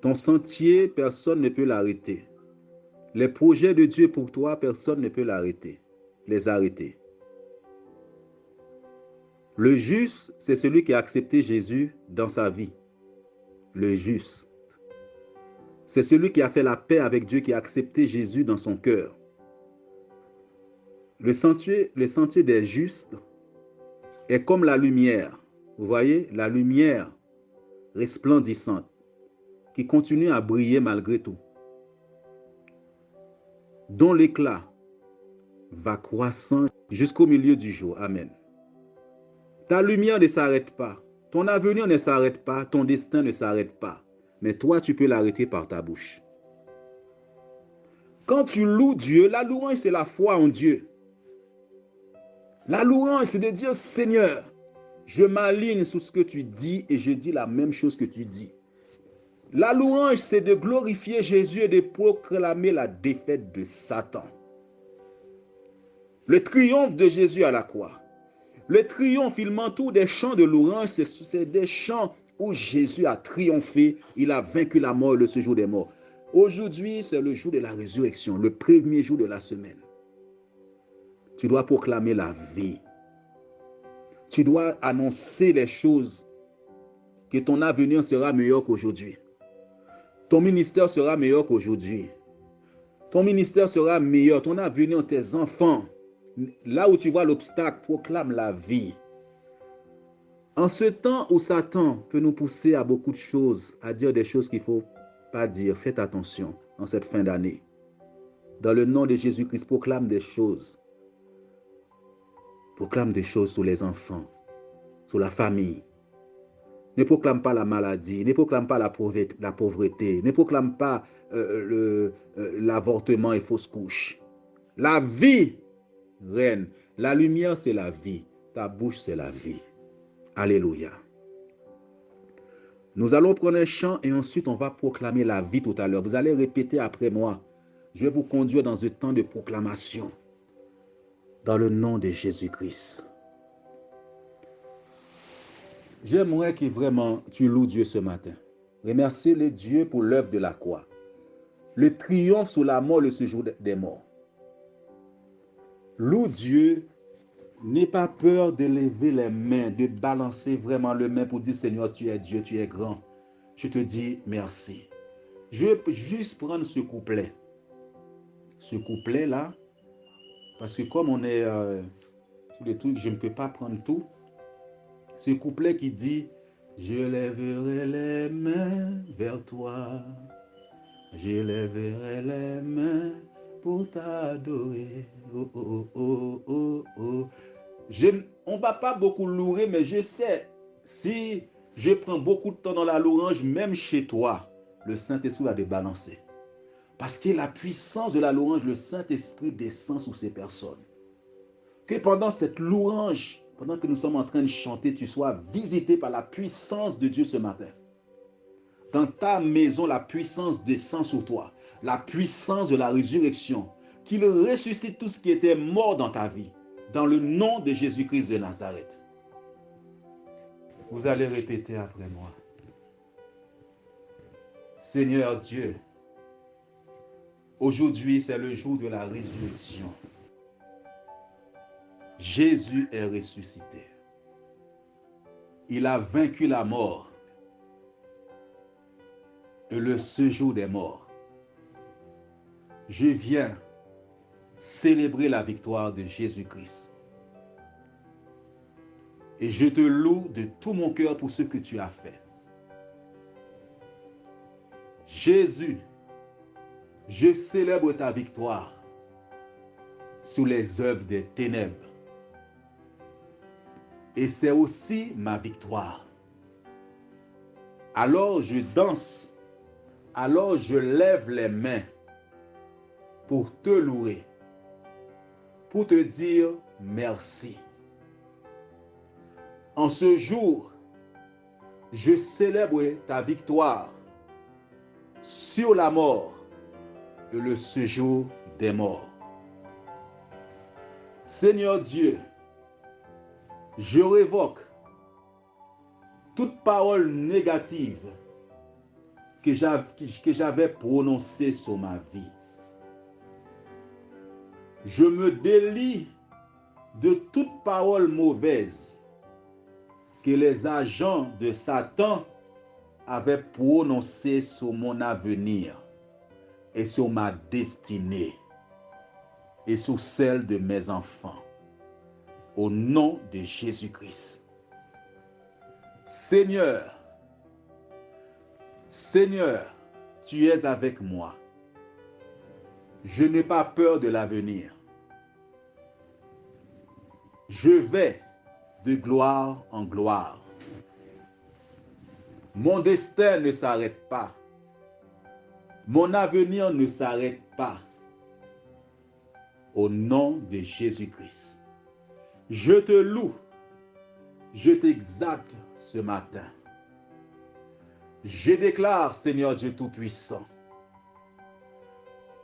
Ton sentier, personne ne peut l'arrêter. Les projets de Dieu pour toi, personne ne peut les arrêter. Le juste, c'est celui qui a accepté Jésus dans sa vie. Le juste. C'est celui qui a fait la paix avec Dieu, qui a accepté Jésus dans son cœur. Le sentier des justes est comme la lumière. Vous voyez, la lumière resplendissante qui continue à briller malgré tout, dont l'éclat va croissant jusqu'au milieu du jour. Amen. Ta lumière ne s'arrête pas. Ton avenir ne s'arrête pas. Ton destin ne s'arrête pas. Mais toi, tu peux l'arrêter par ta bouche. Quand tu loues Dieu, la louange, c'est la foi en Dieu. La louange, c'est de dire, Seigneur, je m'aligne sur ce que tu dis et je dis la même chose que tu dis. La louange, c'est de glorifier Jésus et de proclamer la défaite de Satan. Le triomphe de Jésus à la croix. Le triomphe, il m'entoure des chants de louange, c'est des chants où Jésus a triomphé, il a vaincu la mort et le séjour des morts. Aujourd'hui, c'est le jour de la résurrection, le premier jour de la semaine. Tu dois proclamer la vie. Tu dois annoncer les choses, que ton avenir sera meilleur qu'aujourd'hui. Ton ministère sera meilleur qu'aujourd'hui. Ton ministère sera meilleur, ton avenir, tes enfants. Là où tu vois l'obstacle, proclame la vie. En ce temps où Satan peut nous pousser à beaucoup de choses, à dire des choses qu'il ne faut pas dire, faites attention en cette fin d'année. Dans le nom de Jésus-Christ, proclame des choses. Proclame des choses sur les enfants, sur la famille. Ne proclame pas la maladie, ne proclame pas la pauvreté, ne proclame pas l'avortement et fausse couche. La vie règne. La lumière, c'est la vie. Ta bouche, c'est la vie. Alléluia. Nous allons prendre un chant et ensuite on va proclamer la vie tout à l'heure. Vous allez répéter après moi. Je vais vous conduire dans un temps de proclamation. Dans le nom de Jésus-Christ. J'aimerais que vraiment tu loues Dieu ce matin. Remercie le Dieu pour l'œuvre de la croix. Le triomphe sur la mort le séjour des morts. Loue Dieu N'aie pas peur de lever les mains, de balancer vraiment les mains pour dire Seigneur, tu es Dieu, tu es grand. Je te dis merci. Je vais juste prendre ce couplet. Ce couplet-là, parce que comme on est sur les trucs, je ne peux pas prendre tout. Ce couplet qui dit je lèverai les mains vers toi. Je lèverai les mains pour t'adorer. Oh, oh, oh, oh, oh. On ne va pas beaucoup louer, mais je sais, si je prends beaucoup de temps dans la louange, même chez toi, le Saint-Esprit va débalancer. Parce que la puissance de la louange, le Saint-Esprit descend sur ces personnes. Que pendant cette louange, pendant que nous sommes en train de chanter, tu sois visité par la puissance de Dieu ce matin. Dans ta maison, la puissance descend sur toi. La puissance de la résurrection. Qu'il ressuscite tout ce qui était mort dans ta vie. Dans le nom de Jésus-Christ de Nazareth. Vous allez répéter après moi. Seigneur Dieu, aujourd'hui c'est le jour de la résurrection. Jésus est ressuscité. Il a vaincu la mort et le séjour des morts. Je viens célébrer la victoire de Jésus-Christ. Et je te loue de tout mon cœur pour ce que tu as fait. Jésus, je célèbre ta victoire sur les œuvres des ténèbres. Et c'est aussi ma victoire. Alors je danse, alors je lève les mains pour te louer, pour te dire merci. En ce jour, je célèbre ta victoire sur la mort et le séjour des morts. Seigneur Dieu, je révoque toute parole négative que j'avais prononcée sur ma vie. Je me délie de toute parole mauvaise que les agents de Satan avaient prononcée sur mon avenir et sur ma destinée et sur celle de mes enfants. Au nom de Jésus-Christ. Seigneur, Seigneur, tu es avec moi. Je n'ai pas peur de l'avenir. Je vais de gloire en gloire. Mon destin ne s'arrête pas. Mon avenir ne s'arrête pas. Au nom de Jésus-Christ. Je te loue, je t'exalte ce matin. Je déclare, Seigneur Dieu Tout-Puissant,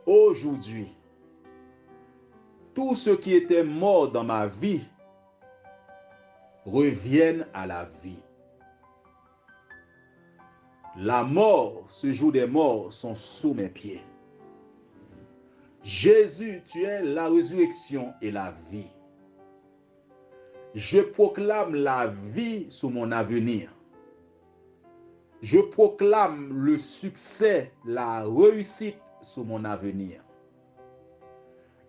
aujourd'hui, tout ce qui était mort dans ma vie revienne à la vie. La mort, ce jour des morts, sont sous mes pieds. Jésus, tu es la résurrection et la vie. Je proclame la vie sur mon avenir. Je proclame le succès, la réussite sur mon avenir.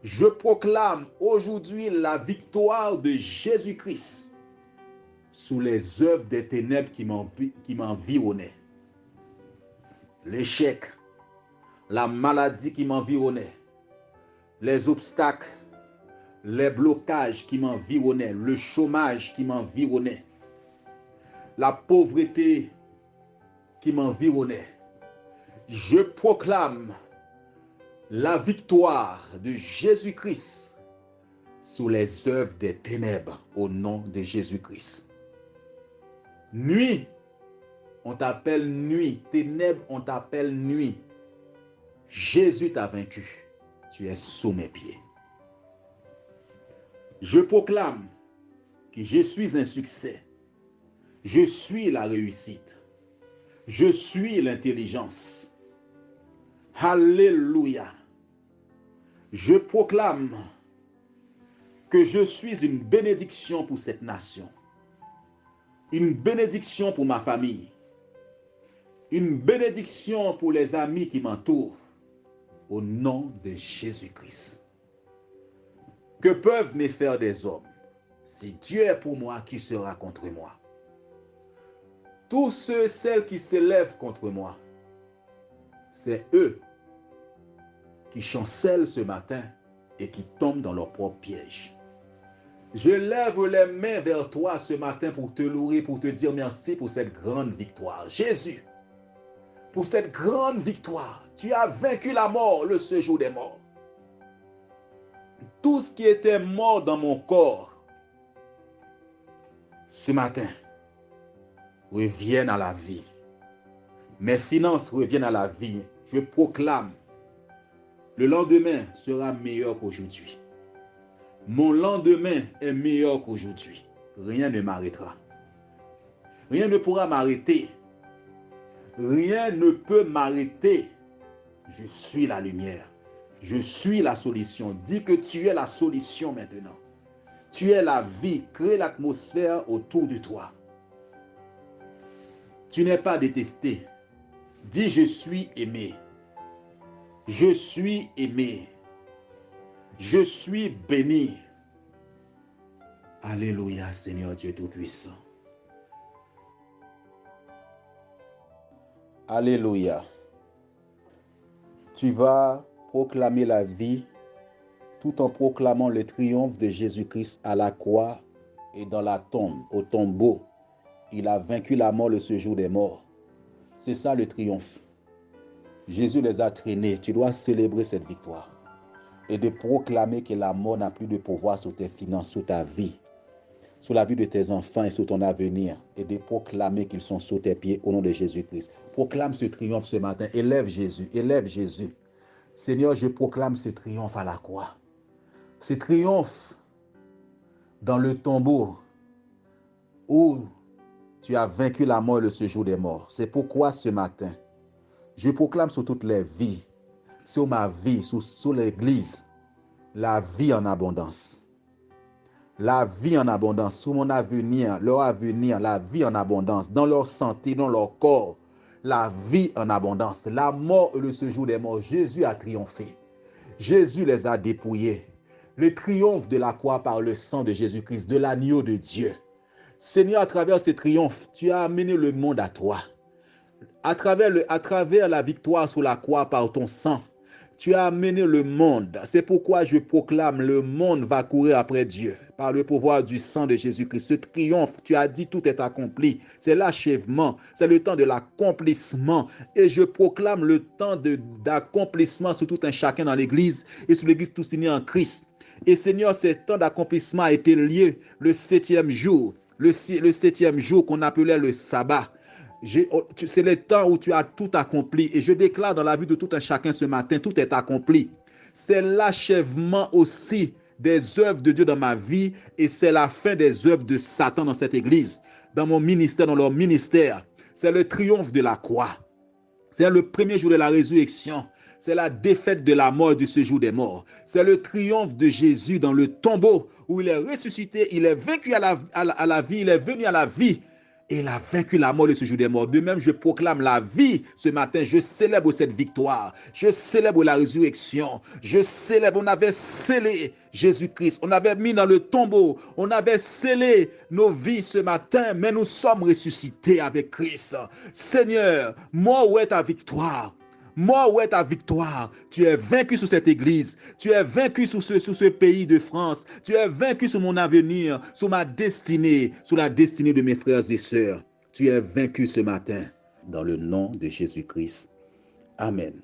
Je proclame aujourd'hui la victoire de Jésus-Christ sous les œuvres des ténèbres qui m'environnaient. L'échec, la maladie qui m'environnait, les obstacles, les blocages qui m'environnaient, le chômage qui m'environnait, la pauvreté qui m'environnait. Je proclame la victoire de Jésus-Christ sur les œuvres des ténèbres au nom de Jésus-Christ. Nuit, on t'appelle nuit. Ténèbres, on t'appelle nuit. Jésus t'a vaincu. Tu es sous mes pieds. Je proclame que je suis un succès. Je suis la réussite. Je suis l'intelligence. Alléluia. Je proclame que je suis une bénédiction pour cette nation, une bénédiction pour ma famille, une bénédiction pour les amis qui m'entourent, au nom de Jésus-Christ. Que peuvent me faire des hommes? Si Dieu est pour moi, qui sera contre moi? Tous ceux et celles qui s'élèvent contre moi, c'est eux qui chancellent ce matin et qui tombent dans leur propre piège. Je lève les mains vers toi ce matin pour te louer, pour te dire merci pour cette grande victoire. Jésus, pour cette grande victoire, tu as vaincu la mort, le séjour des morts. Tout ce qui était mort dans mon corps, ce matin, reviennent à la vie. Mes finances reviennent à la vie. Je proclame, le lendemain sera meilleur qu'aujourd'hui. Mon lendemain est meilleur qu'aujourd'hui. Rien ne m'arrêtera. Rien ne pourra m'arrêter. Rien ne peut m'arrêter. Je suis la lumière. Je suis la solution. Dis que tu es la solution maintenant. Tu es la vie. Crée l'atmosphère autour de toi. Tu n'es pas détesté. Dis je suis aimé. Je suis aimé. Je suis béni. Alléluia, Seigneur Dieu Tout-Puissant. Alléluia. Tu vas proclamer la vie tout en proclamant le triomphe de Jésus-Christ à la croix et dans la tombe, au tombeau. Il a vaincu la mort le séjour des morts. C'est ça le triomphe. Jésus les a traînés. Tu dois célébrer cette victoire et de proclamer que la mort n'a plus de pouvoir sur tes finances, sur ta vie, sur la vie de tes enfants et sur ton avenir, et de proclamer qu'ils sont sous tes pieds au nom de Jésus-Christ. Proclame ce triomphe ce matin. Élève Jésus, élève Jésus. Seigneur, je proclame ce triomphe à la croix. Ce triomphe dans le tombeau où tu as vaincu la mort et le séjour des morts. C'est pourquoi ce matin, je proclame sur toutes les vies, sur ma vie, sur l'église, la vie en abondance. La vie en abondance, sur mon avenir, leur avenir, la vie en abondance, dans leur santé, dans leur corps, la vie en abondance. La mort et le séjour des morts, Jésus a triomphé. Jésus les a dépouillés. Le triomphe de la croix par le sang de Jésus-Christ, de l'agneau de Dieu. Seigneur, à travers ce triomphe, tu as amené le monde à toi. À travers la victoire sur la croix par ton sang, tu as amené le monde. C'est pourquoi je proclame, le monde va courir après Dieu par le pouvoir du sang de Jésus-Christ. Ce triomphe, tu as dit tout est accompli. C'est l'achèvement, c'est le temps de l'accomplissement. Et je proclame le temps d'accomplissement sur tout un chacun dans l'église et sur l'église tout unie en Christ. Et Seigneur, ce temps d'accomplissement a été lié le 7e jour. Le 7e jour qu'on appelait le sabbat. C'est le temps où tu as tout accompli. Et je déclare dans la vie de tout un chacun ce matin, tout est accompli. C'est l'achèvement aussi des œuvres de Dieu dans ma vie. Et c'est la fin des œuvres de Satan dans cette église, dans mon ministère, dans leur ministère. C'est le triomphe de la croix. C'est le premier jour de la résurrection. C'est la défaite de la mort du séjour des morts. C'est le triomphe de Jésus dans le tombeau où il est ressuscité, il est vaincu à la vie, il est venu à la vie et il a vaincu la mort et le séjour des morts. De même, je proclame la vie ce matin. Je célèbre cette victoire. Je célèbre la résurrection. Je célèbre, on avait scellé Jésus-Christ. On avait mis dans le tombeau. On avait scellé nos vies ce matin, mais nous sommes ressuscités avec Christ. Seigneur, moi, où est ta victoire? Moi, où est ta victoire? Tu es vaincu sur cette église. Tu es vaincu sur ce pays de France. Tu es vaincu sur mon avenir, sur ma destinée, sur la destinée de mes frères et sœurs. Tu es vaincu ce matin dans le nom de Jésus-Christ. Amen.